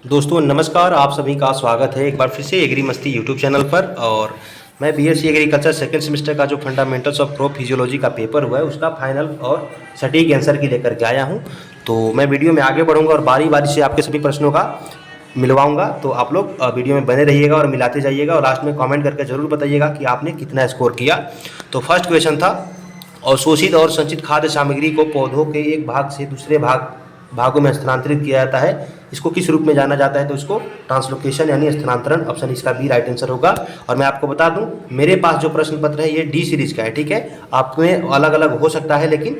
दोस्तों नमस्कार, आप सभी का स्वागत है एक बार फिर से एग्री मस्ती यूट्यूब चैनल पर। और मैं बीएससी एग्रीकल्चर सेकंड सेमेस्टर का जो फंडामेंटल्स ऑफ क्रॉप फिजियोलॉजी का पेपर हुआ है उसका फाइनल और सटीक आंसर की लेकर के आया हूं। तो मैं वीडियो में आगे बढ़ूंगा और बारी बारी से आपके सभी प्रश्नों का मिलवाऊंगा। तो आप लोग वीडियो में बने रहिएगा और मिलाते जाइएगा और लास्ट में कॉमेंट करके ज़रूर बताइएगा कि आपने कितना स्कोर किया। तो फर्स्ट क्वेश्चन था, अवशोषित और संचित खाद्य सामग्री को पौधों के एक भाग से दूसरे भागों में स्थानांतरित किया जाता है, इसको किस रूप में जाना जाता है? तो इसको ट्रांसलोकेशन यानी स्थानांतरण। ऑप्शन इसका बी राइट आंसर होगा। और मैं आपको बता दूं, मेरे पास जो प्रश्न पत्र है ये डी सीरीज का है, ठीक है। आप में अलग अलग हो सकता है लेकिन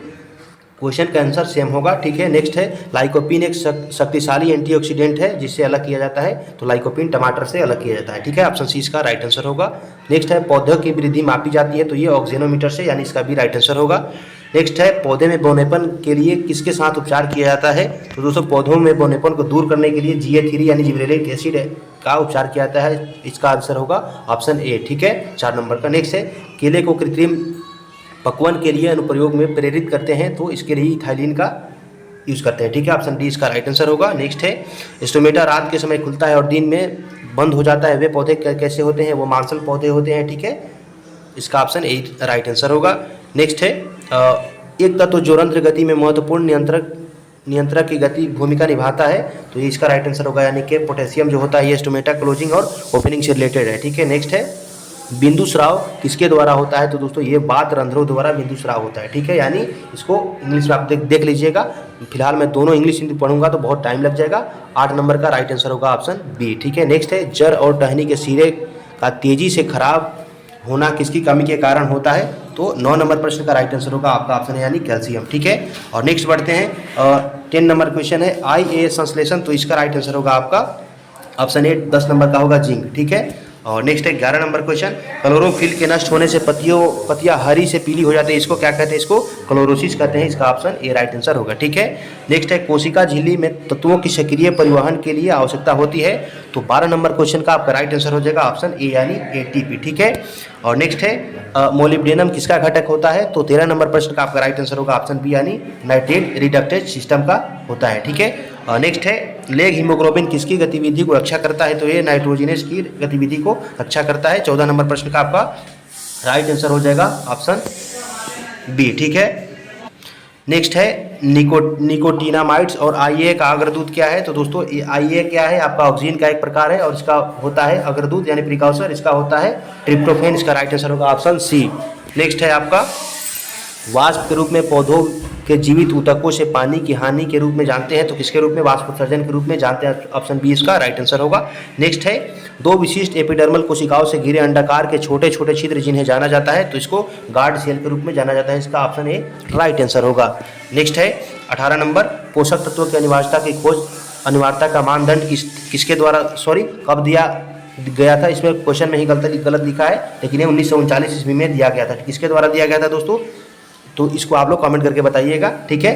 क्वेश्चन का आंसर सेम होगा, ठीक है। नेक्स्ट है, लाइकोपीन एक शक्तिशाली एंटीऑक्सीडेंट है जिससे अलग किया जाता है, तो लाइकोपीन टमाटर से अलग किया जाता है, ठीक है। ऑप्शन सी इसका राइट आंसर होगा। नेक्स्ट है, पौधे की वृद्धि मापी जाती है, तो ये ऑक्सीनोमीटर से, यानी इसका भी राइट आंसर होगा। नेक्स्ट है, पौधे में बौनेपन के लिए किसके साथ उपचार किया जाता है? तो दोस्तों पौधों में बौनेपन को दूर करने के लिए GA3 यानी जिबरेलिक एसिड का उपचार किया जाता है, इसका आंसर होगा ऑप्शन ए, ठीक है, 4 नंबर का। नेक्स्ट है, केले को कृत्रिम पकवन के लिए अनुप्रयोग में प्रेरित करते हैं, तो इसके लिए इथाइलिन का यूज़ करते हैं, ठीक है। ऑप्शन डी इसका राइट आंसर होगा। नेक्स्ट है, स्टोमेटा रात के समय खुलता है और दिन में बंद हो जाता है, वे पौधे कैसे होते हैं? वो मांसल पौधे होते हैं, ठीक है। इसका ऑप्शन ए राइट आंसर होगा। नेक्स्ट है, एक तत्व जो रंध्र गति में महत्वपूर्ण नियंत्रक की गति भूमिका निभाता है, तो ये इसका राइट आंसर होगा, यानी कि पोटेशियम जो होता है ये स्टोमेटा क्लोजिंग और ओपनिंग से रिलेटेड है, ठीक है। नेक्स्ट है, बिंदु स्राव किसके द्वारा होता है? तो दोस्तों ये बात रंध्रों द्वारा बिंदु स्राव होता है, ठीक है। यानी इसको इंग्लिश में आप देख लीजिएगा। फिलहाल मैं दोनों इंग्लिश हिंदी पढ़ूंगा तो बहुत टाइम लग जाएगा। 8 नंबर का राइट आंसर होगा ऑप्शन बी, ठीक है। नेक्स्ट है, जड़ और टहनी के सिरे का तेजी से खराब होना किसकी कमी के कारण होता है? तो 9 नंबर प्रश्न का राइट आंसर होगा आपका ऑप्शन है, यानी कैल्शियम, ठीक है। और नेक्स्ट बढ़ते हैं, 10 नंबर क्वेश्चन है, IA संश्लेषण, तो इसका राइट आंसर होगा आपका ऑप्शन ए, 10 नंबर का होगा जिंक, ठीक है। और नेक्स्ट है 11 नंबर क्वेश्चन, क्लोरोफिल के नष्ट होने से पत्तियां हरी से पीली हो जाती है, इसको क्या कहते हैं? इसको क्लोरोसिस कहते हैं, इसका ऑप्शन ए राइट आंसर होगा, ठीक है। नेक्स्ट है, कोशिका झिल्ली में तत्वों की सक्रिय परिवहन के लिए आवश्यकता होती है, तो 12 नंबर क्वेश्चन का आपका राइट आंसर हो जाएगा ऑप्शन ए, यानी ATP, ठीक है। और नेक्स्ट है, मोलिब्डेनम किसका घटक होता है? तो 13 नंबर प्रश्न का आपका राइट आंसर होगा ऑप्शन बी, यानी नाइट्रेट रिडक्टेज सिस्टम का होता है, ठीक है। नेक्स्ट है, लेग हीमोग्लोबिन किसकी गतिविधि को रक्षा करता है? तो ये नाइट्रोजिनस की गतिविधि को रक्षा करता है। 14 नंबर प्रश्न का आपका राइट आंसर हो जाएगा ऑप्शन बी, ठीक है। नेक्स्ट है, निकोटिनामाइड्स और IA का अग्रदूत क्या है? तो दोस्तों IA क्या है? आपका ऑक्सीजन का एक प्रकार है और इसका होता है अग्रदूत यानी प्रिकॉशर, इसका होता है ट्रिप्टोफैन, इसका राइट आंसर होगा ऑप्शन सी। नेक्स्ट है आपका, वाष्प के रूप में पौधों के जीवित ऊतकों से पानी की हानि के रूप में जानते हैं, तो किसके रूप में? वाष्प उत्सर्जन के रूप में जानते हैं, ऑप्शन बी इसका राइट आंसर होगा। नेक्स्ट है, 2 विशिष्ट एपिडर्मल कोशिकाओं से घिरे अंडाकार के छोटे छोटे छिद्र जिन्हें जाना जाता है, तो इसको गार्ड सेल के रूप में जाना जाता है, इसका ऑप्शन ए राइट आंसर होगा। नेक्स्ट है 18 नंबर, पोषक तत्वों की अनिवार्यता का मानदंड किसके द्वारा कब दिया गया था? इसमें क्वेश्चन में ही गलत लिखा है, लेकिन ये 1939 ईस्वी में दिया गया था। किसके द्वारा दिया गया था दोस्तों? तो इसको आप लोग कमेंट करके बताइएगा, ठीक है।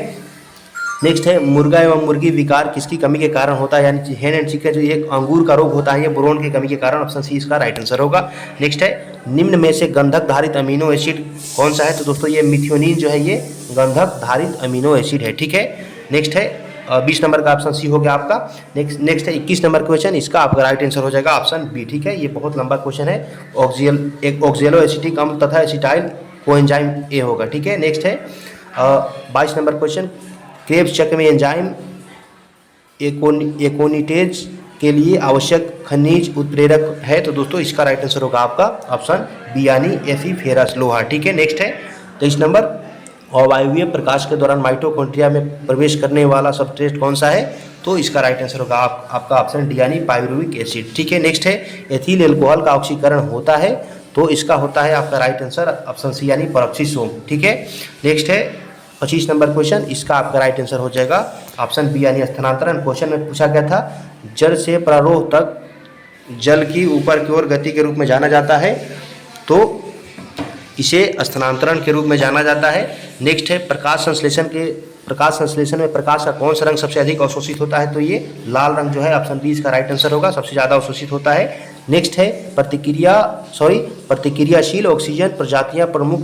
नेक्स्ट है, मुर्गा एवं मुर्गी विकार किसकी कमी के कारण होता है? यानी हेन एंड चिकन जो एक अंगूर का रोग होता है, ये बोरोन की कमी के कारण, ऑप्शन सी इसका राइट आंसर होगा। नेक्स्ट है, निम्न में से गंधक धारित अमीनो एसिड कौन सा है? तो दोस्तों ये मिथ्योनिन जो है ये गंधक धारित अमीनो एसिड है, ठीक है। नेक्स्ट है, 20 नंबर का ऑप्शन सी हो गया आपका। नेक्स्ट है 21 नंबर क्वेश्चन, इसका आपका राइट आंसर हो जाएगा ऑप्शन बी, ठीक है। ये बहुत लंबा क्वेश्चन है, ऑक्जेलो एसिटिक अम्ल तथा एसिटाइल कोएंजाइम ए होगा, ठीक है। नेक्स्ट है 22 नंबर क्वेश्चन, क्रेब्स चक्र में एंजाइम एकोनिटेज के लिए आवश्यक खनिज उत्प्रेरक है, तो दोस्तों इसका राइट आंसर होगा आपका ऑप्शन बी, यानी Fe फेरस लोहा, ठीक है। नेक्स्ट है 23 नंबर, अवायवीय प्रकाश के दौरान माइटोकॉन्ड्रिया में प्रवेश करने वाला सबस्ट्रेट कौन सा है? तो इसका राइट आंसर होगा आपका ऑप्शन डी, यानी पाइरुविक एसिड, ठीक है। नेक्स्ट है, एथिल एल्कोहल का ऑक्सीकरण होता है, तो इसका होता है आपका राइट आंसर ऑप्शन सी, यानी पेरोक्सीसोम, ठीक है। नेक्स्ट है 25 नंबर क्वेश्चन, इसका आपका राइट आंसर हो जाएगा ऑप्शन बी, यानी स्थानांतरण। क्वेश्चन में पूछा गया था, जड़ से प्रारोह तक जल की ऊपर की ओर गति के रूप में जाना जाता है, तो इसे स्थानांतरण के रूप में जाना जाता है। नेक्स्ट है, प्रकाश संश्लेषण में प्रकाश का कौन सा रंग सबसे अधिक अवशोषित होता है? तो ये लाल रंग जो है, ऑप्शन बी इसका राइट आंसर होगा, सबसे ज़्यादा अवशोषित होता है। नेक्स्ट है, प्रतिक्रियाशील ऑक्सीजन प्रजातियां प्रमुख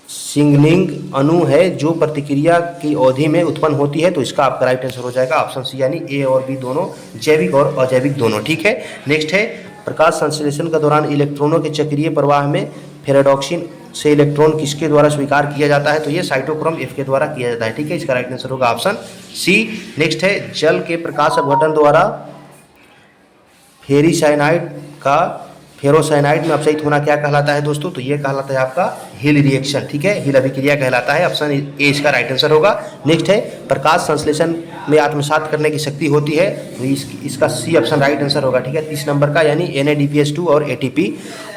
सिग्नलिंग अणु है जो प्रतिक्रिया की अवधि में उत्पन्न होती है, तो इसका आपका राइट आंसर हो जाएगा ऑप्शन सी यानी ए और बी दोनों, जैविक और अजैविक दोनों। ठीक है, नेक्स्ट है प्रकाश संश्लेषण के दौरान इलेक्ट्रॉनों के चक्रीय प्रवाह में फेराडॉक्सिन से इलेक्ट्रॉन किसके द्वारा स्वीकार किया जाता है, तो ये साइटोक्रोम एफ के द्वारा किया जाता है। ठीक है, इसका राइट आंसर होगा ऑप्शन सी। नेक्स्ट है जल के प्रकाश अपघटन द्वारा फेरोसाइनाइड में अपचयित होना क्या कहलाता है दोस्तों, तो ये कहलाता है आपका हिल रिएक्शन। ठीक है, हिल अभिक्रिया कहलाता है, ऑप्शन ए इसका राइट आंसर होगा। नेक्स्ट है प्रकाश संश्लेषण में आत्मसात करने की शक्ति होती है, तो इसका सी ऑप्शन राइट आंसर होगा। ठीक है, 30 नंबर का यानी NADPH2 और ATP।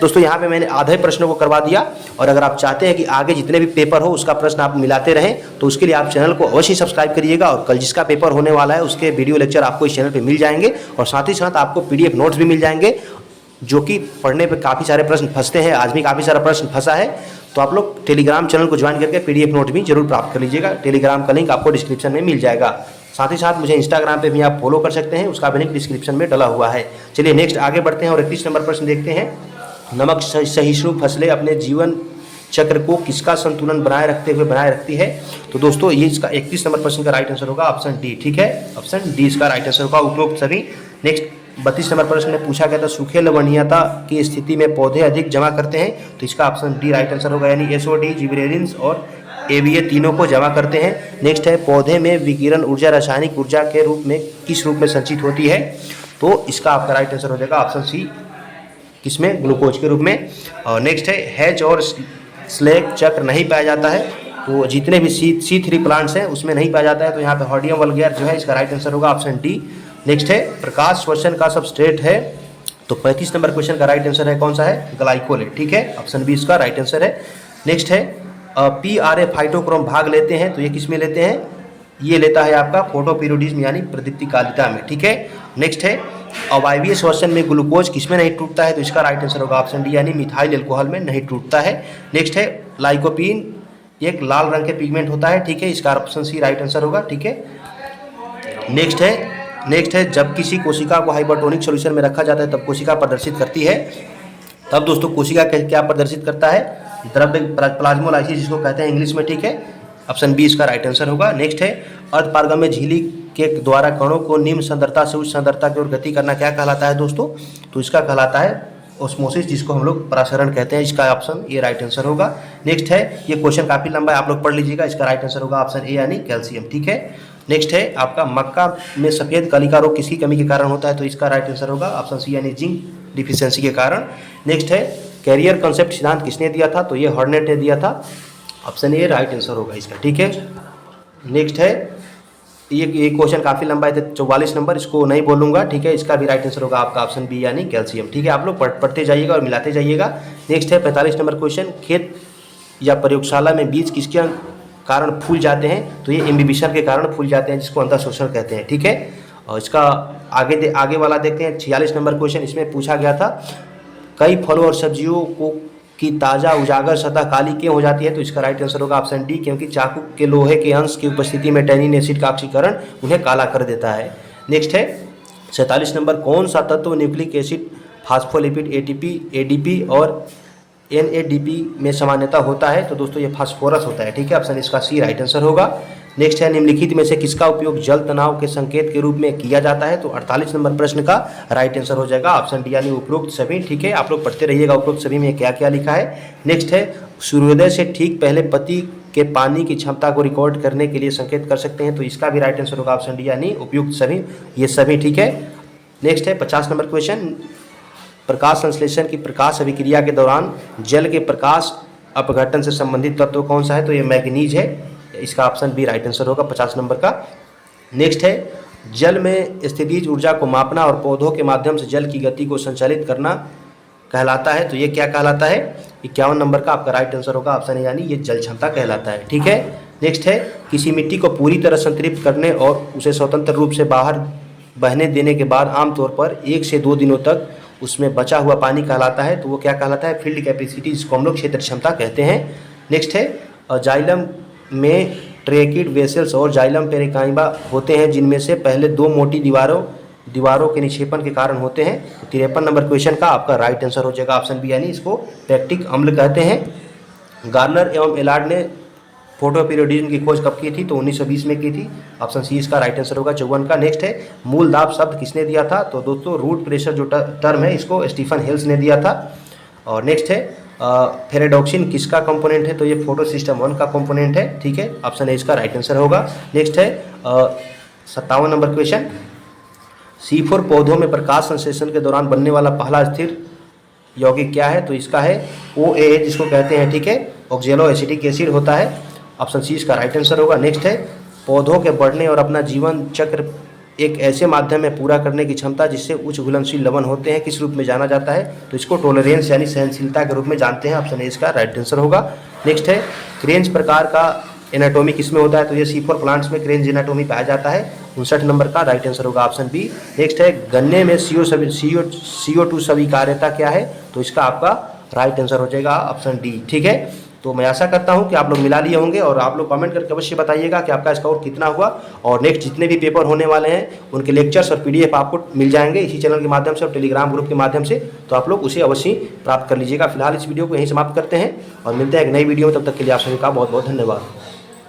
दोस्तों यहाँ पे मैंने आधे प्रश्नों को करवा दिया, और अगर आप चाहते हैं कि आगे जितने भी पेपर हो उसका प्रश्न आप मिलाते रहें, तो उसके लिए आप चैनल को अवश्य सब्सक्राइब करिएगा, और कल जिसका पेपर होने वाला है उसके वीडियो लेक्चर आपको इस चैनल पर मिल जाएंगे, और साथ ही साथ आपको PDF नोट्स भी मिल जाएंगे, जो कि पढ़ने पे काफ़ी सारे प्रश्न फंसते हैं। आज भी काफ़ी सारा प्रश्न फंसा है, तो आप लोग टेलीग्राम चैनल को ज्वाइन करके PDF नोट भी जरूर प्राप्त कर लीजिएगा। टेलीग्राम का लिंक आपको डिस्क्रिप्शन में मिल जाएगा। साथ ही साथ मुझे इंस्टाग्राम पे भी आप फॉलो कर सकते हैं, उसका भी लिंक डिस्क्रिप्शन में डला हुआ है। चलिए नेक्स्ट आगे बढ़ते हैं और 31 नंबर प्रश्न देखते हैं। नमक सहिष्णु फसलें अपने जीवन चक्र को किसका संतुलन बनाए रखती है, तो दोस्तों ये इसका 31 नंबर प्रश्न का राइट आंसर होगा ऑप्शन डी। ठीक है, ऑप्शन डी इसका राइट आंसर होगा उपरोक्त सभी। नेक्स्ट 32 नंबर प्रश्न में पूछा गया था सूखे लवणीयता की स्थिति में पौधे अधिक जमा करते हैं, तो इसका ऑप्शन डी राइट आंसर होगा, यानी SOD, जिबरेलिन्स और ABA तीनों को जमा करते हैं। नेक्स्ट है पौधे में विकिरण ऊर्जा रासायनिक ऊर्जा के रूप में किस रूप में संचित होती है, तो इसका आपका राइट आंसर हो जाएगा ऑप्शन सी, किसमें, ग्लूकोज के रूप में। और नेक्स्ट है हैच और स्लैग चक्र नहीं पाया जाता है, तो जितने भी C3 प्लांट्स हैं उसमें नहीं पाया जाता है, तो यहाँ पे हॉर्डियम वल्गेर जो है इसका राइट आंसर होगा ऑप्शन डी। नेक्स्ट है प्रकाश श्वसन का सबस्ट्रेट है, तो 35 नंबर क्वेश्चन का राइट आंसर है कौन सा है, ग्लाइकोलेट। ठीक है, ऑप्शन बी इसका राइट आंसर है। नेक्स्ट है PRA फाइटोक्रोम भाग लेते हैं, तो ये किस में लेते हैं, ये लेता है आपका फोटोपीरियोडिज्म यानी प्रदीप्तिकालिता में। ठीक है, नेक्स्ट है अवायवीय श्वसन में ग्लूकोज किस में नहीं टूटता है, तो इसका राइट आंसर होगा ऑप्शन डी, यानी मिथाइल एल्कोहल में नहीं टूटता है। नेक्स्ट है लाइकोपीन एक लाल रंग के पिगमेंट होता है। ठीक है, इसका ऑप्शन सी राइट आंसर होगा। ठीक है, नेक्स्ट है जब किसी कोशिका को हाइपरटोनिक सॉल्यूशन में रखा जाता है तब कोशिका प्रदर्शित करती है, तब दोस्तों कोशिका क्या प्रदर्शित करता है, द्रव्य प्लाज्मोलाइसिस जिसको कहते हैं इंग्लिश में। ठीक है, ऑप्शन बी इसका राइट आंसर होगा। नेक्स्ट है अर्धपारगम्य झिल्ली के द्वारा कणों को निम्न सांद्रता से उच्च सांद्रता की ओर गति करना क्या कहलाता है दोस्तों, तो इसका कहलाता है ऑस्मोसिस, जिसको हम लोग परासरण कहते हैं। इसका ऑप्शन ये राइट आंसर होगा। नेक्स्ट है, ये क्वेश्चन काफ़ी लंबा है, आप लोग पढ़ लीजिएगा, इसका राइट आंसर होगा ऑप्शन ए यानी कैल्शियम। ठीक है, नेक्स्ट है आपका मक्का में सफ़ेद कलिका रोग किसकी कमी के कारण होता है, तो इसका राइट आंसर होगा ऑप्शन सी यानी जिंक डिफिशियंसी के कारण। नेक्स्ट है कैरियर कंसेप्ट सिद्धांत किसने दिया था, तो ये हॉर्नेट ने दिया था, ऑप्शन ए राइट आंसर होगा इसका। ठीक है, नेक्स्ट है ये क्वेश्चन काफ़ी लंबा है, 44 नंबर, इसको नहीं बोलूँगा। ठीक है, इसका भी राइट आंसर होगा आपका ऑप्शन बी यानी कैल्शियम। ठीक है, आप लोग पढ़ते जाइएगा और मिलाते जाइएगा। नेक्स्ट है 45 नंबर क्वेश्चन, खेत या प्रयोगशाला में बीज किसके कारण फूल जाते हैं, तो ये इम्बिबिशन के कारण फूल जाते हैं, जिसको अंतःशोषण कहते हैं। ठीक है, और इसका आगे वाला देखते हैं 46 नंबर क्वेश्चन। इसमें पूछा गया था कई फलों और सब्जियों को की ताज़ा उजागर सतह काली क्यों हो जाती है, तो इसका राइट आंसर होगा ऑप्शन डी, क्योंकि चाकू के लोहे के अंश की उपस्थिति में टैनिन एसिड का ऑक्सीकरण उन्हें काला कर देता है। नेक्स्ट है 47 नंबर, कौन सा तत्व nucleic acid, phospholipid, ATP, ADP और NADP में सामान्यता होता है, तो दोस्तों ये फास्फोरस होता है। ठीक है, ऑप्शन इसका सी राइट आंसर होगा। नेक्स्ट है निम्नलिखित में से किसका उपयोग जल तनाव के संकेत के रूप में किया जाता है, तो 48 नंबर प्रश्न का राइट आंसर हो जाएगा ऑप्शन डी यानी उपरोक्त सभी। ठीक है, आप लोग पढ़ते रहिएगा उपरोक्त सभी में क्या क्या लिखा है। नेक्स्ट है सूर्योदय से ठीक पहले पति के पानी की क्षमता को रिकॉर्ड करने के लिए संकेत कर सकते हैं, तो इसका भी राइट आंसर होगा ऑप्शन डी यानी उपयुक्त सभी, ये सभी। ठीक है, नेक्स्ट है 50 नंबर क्वेश्चन, प्रकाश संश्लेषण की प्रकाश अभिक्रिया के दौरान जल के प्रकाश अपघटन से संबंधित तत्व कौन सा है, तो ये मैग्नीज है, इसका ऑप्शन बी राइट आंसर होगा 50 नंबर का। नेक्स्ट है जल में स्थितिज ऊर्जा को मापना और पौधों के माध्यम से जल की गति को संचालित करना कहलाता है, तो ये क्या कहलाता है, 51 नंबर का आपका राइट आंसर होगा ऑप्शन है, यानी ये जल क्षमता कहलाता है। ठीक है, नेक्स्ट है किसी मिट्टी को पूरी तरह संतृप्त करने और उसे स्वतंत्र रूप से बाहर बहने देने के बाद आमतौर पर 1 से 2 दिनों तक उसमें बचा हुआ पानी कहलाता है, तो वो क्या कहलाता है, फील्ड कैपेसिटी, जिसको हम लोग क्षेत्र क्षमता कहते हैं। नेक्स्ट है जाइलम में ट्रेकिड वेसल्स और जाइलम पेरिकाइमा होते हैं, जिनमें से पहले 2 मोटी दीवारों के निक्षेपण के कारण होते हैं। 53 नंबर क्वेश्चन का आपका राइट आंसर हो जाएगा ऑप्शन बी, यानी इसको पैक्टिक अम्ल कहते हैं। गार्नर एवं एलार्ड ने फोटो पीरियोडिज्म की खोज कब की थी? तो 1920 में की थी। ऑप्शन सी इसका राइट आंसर होगा 54 का। नेक्स्ट है मूल दाब शब्द किसने दिया था? तो दोस्तों रूट प्रेशर जो टर्म है इसको स्टीफन हेल्स ने दिया था। और नेक्स्ट है फेरेडॉक्सिन किसका कंपोनेंट है? तो ये फोटो सिस्टम 1 का कंपोनेंट है, ठीक है। ऑप्शन ए इसका राइट आंसर होगा। नेक्स्ट है 57 नंबर क्वेश्चन, C4 पौधों में प्रकाश संश्लेषण के दौरान बनने वाला पहला स्थिर यौगिक क्या है? तो इसका है OAA जिसको कहते हैं, ठीक है, ऑक्जेलो एसिटिक एसिड होता है। ऑप्शन सी इसका राइट आंसर होगा। नेक्स्ट है पौधों के बढ़ने और अपना जीवन चक्र एक ऐसे माध्यम में पूरा करने की क्षमता जिससे उच्च घुलनशील लवण होते हैं किस रूप में जाना जाता है? तो इसको टॉलरेंस यानी सहनशीलता के रूप में जानते हैं। ऑप्शन ए इसका राइट आंसर होगा। नेक्स्ट है क्रेंच प्रकार का एनाटोमी किसमें होता है? तो ये C4 प्लांट्स में क्रेंच एनाटोमी पाया जाता है। 59 नंबर का राइट आंसर होगा ऑप्शन बी। नेक्स्ट है गन्ने में CO2 स्वीकार्यता क्या है? तो इसका आपका राइट आंसर हो जाएगा ऑप्शन डी, ठीक है। तो मैं आशा करता हूं कि आप लोग मिला लिए होंगे और आप लोग कमेंट करके अवश्य बताइएगा कि आपका स्कोर कितना हुआ। और नेक्स्ट जितने भी पेपर होने वाले हैं उनके लेक्चर्स और PDF आपको मिल जाएंगे इसी चैनल के माध्यम से और टेलीग्राम ग्रुप के माध्यम से, तो आप लोग उसे अवश्य प्राप्त कर लीजिएगा। फिलहाल इस वीडियो को यहीं समाप्त करते हैं और मिलते हैं एक नई वीडियो में। तब तक के लिए आप सभी का बहुत बहुत धन्यवाद।